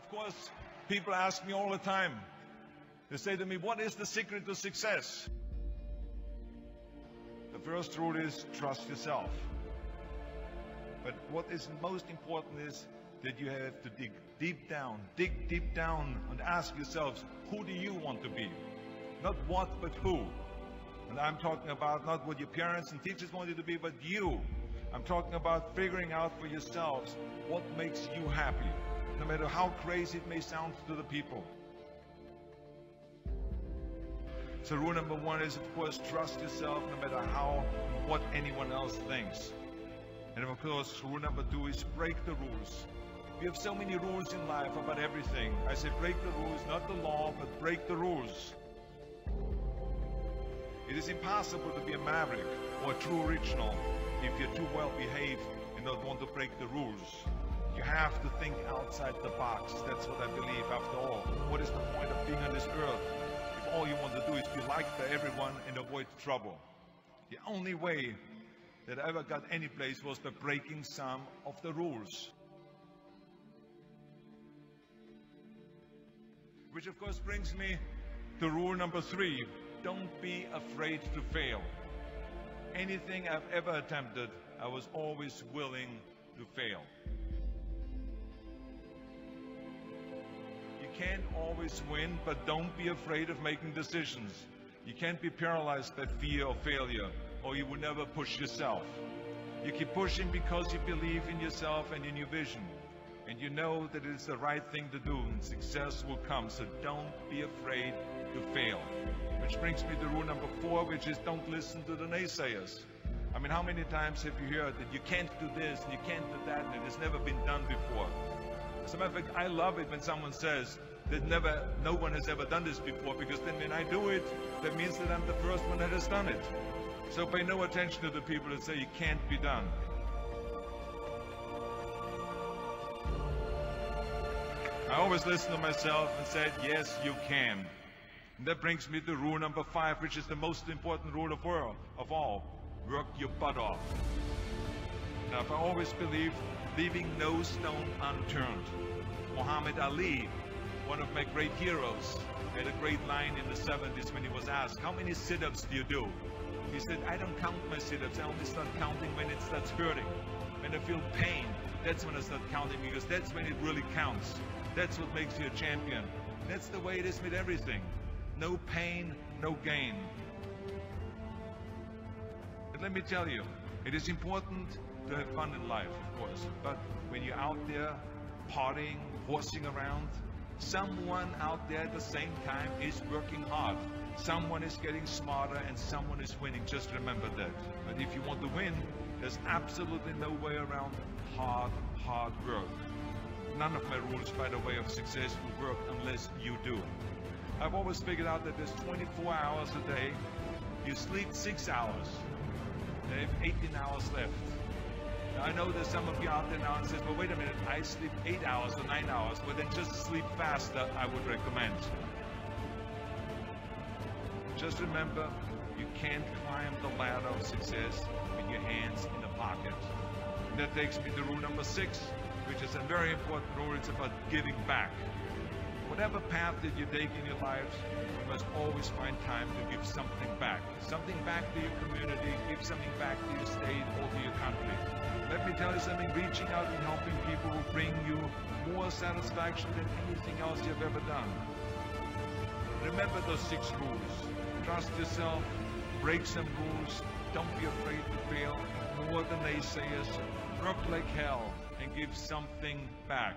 of course, people ask me all the time. They say to me, what is the secret to success? The first rule is trust yourself. But what is most important is that you have to dig deep down and ask yourselves, who do you want to be? Not what, but who. And I'm talking about not what your parents and teachers want you to be, but you. I'm talking about figuring out for yourselves what makes you happy, no matter how crazy it may sound to the people. So rule number one is, of course, trust yourself no matter what anyone else thinks. And of course, rule number two is break the rules. We have so many rules in life about everything. I say break the rules, not the law, but break the rules. It is impossible to be a maverick or a true original if you're too well behaved and don't want to break the rules. You have to think outside the box. That's what I believe after all. What is the point of being on this earth if all you want to do is be liked by everyone and avoid trouble? The only way that I ever got any place was by breaking some of the rules. Which of course brings me to rule number three. Don't be afraid to fail. Anything I've ever attempted, I was always willing to fail. You can't always win, but don't be afraid of making decisions. You can't be paralyzed by fear of failure, or you will never push yourself. You keep pushing because you believe in yourself and in your vision. And you know that it is the right thing to do, and success will come. So don't be afraid to fail. Which brings me to rule number four, which is don't listen to the naysayers. I mean, how many times have you heard that you can't do this and you can't do that and it has never been done before? As a matter of fact, I love it when someone says that no one has ever done this before, because then when I do it, that means that I'm the first one that has done it. So pay no attention to the people that say it can't be done. I always listen to myself and said, yes, you can. And that brings me to rule number five, which is the most important rule of all. Work your butt off. Now, I've always believed leaving no stone unturned. Muhammad Ali, one of my great heroes, had a great line in the 70s when he was asked, how many sit-ups do you do? He said, I don't count my sit-ups. I only start counting when it starts hurting. When I feel pain, that's when I start counting, because that's when it really counts. That's what makes you a champion. That's the way it is with everything. No pain, no gain. But let me tell you, it is important to have fun in life, of course. But when you're out there partying, horsing around, someone out there at the same time is working hard. Someone is getting smarter and someone is winning. Just remember that. But if you want to win, there's absolutely no way around hard work. None of my rules, by the way, of success will work unless you do. I've always figured out that there's 24 hours a day. You sleep 6 hours. You have 18 hours left. Now, I know there's some of you out there now and says, well, wait a minute, I sleep 8 hours or 9 hours. Well, then just sleep faster, I would recommend. Just remember, you can't climb the ladder of success with your hands in the pocket. And that takes me to rule number 6, which is a very important rule. It's about giving back. Whatever path that you take in your lives, you must always find time to give something back. Something back to your community, give something back to your state or to your country. Let me tell you something, reaching out and helping people will bring you more satisfaction than anything else you've ever done. Remember those 6 rules. Trust yourself, break some rules, don't be afraid to fail, more than naysayers, work like hell, and give something back.